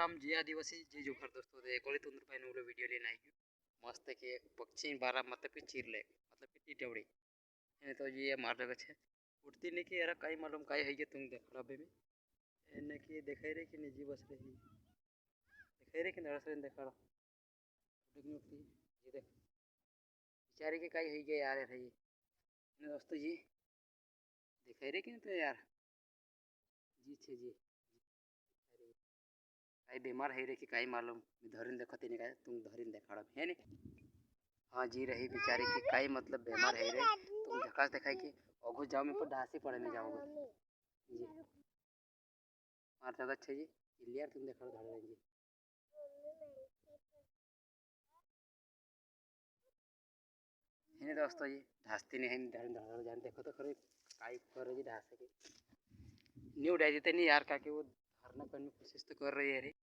आम जे आदिवासी जे जो घर दोस्तों दे कोली तुंदर भाई ने वीडियो लेना आई मस्त के पक्षी बारा मतलब कि चीर ले मतलब कि टीटवड़ी એને તો જે માર્ગ છે ઉડતી ને કે યાર કઈ માલુમ કઈ હઈ કે તું દેખ રબે में એને કે દેખાઈ રહી કે નહીં બસ રહી દેખાઈ રહી કે નરસ રે દેખાડો ઉડતી ઉડતી ये देख बेचारी के कई हई गए यार रही दोस्तों जी दिखाई रही कि नहीं तो यार जी छे जी कई बीमार है रे कि कई मालूम धरिन देखती नहीं तुम धरिन देखाड़ है नी हाँ जी रही बेचारी की कई मतलब बीमार है रे तुम झकास दिखाई कि अगो जाओ में पर ढासी पड़े में जाओगे जी मार ज्यादा अच्छा जी इलियर तुम देखा धड़ जी है दोस्तों जी ढासती नहीं है धड़ धड़ जान देखो तो खरे काई कर रही ढास के न्यू उड़ा देते नहीं यार का कि वो धरना करने की कोशिश तो कर रही है रे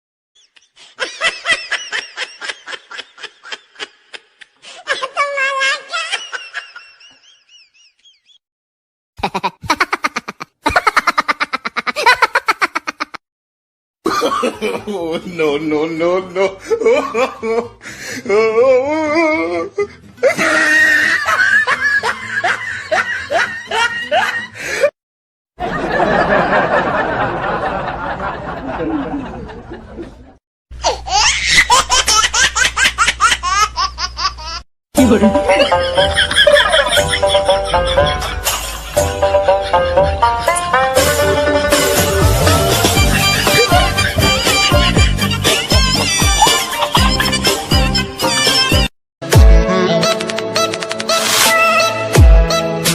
no, no, no, no.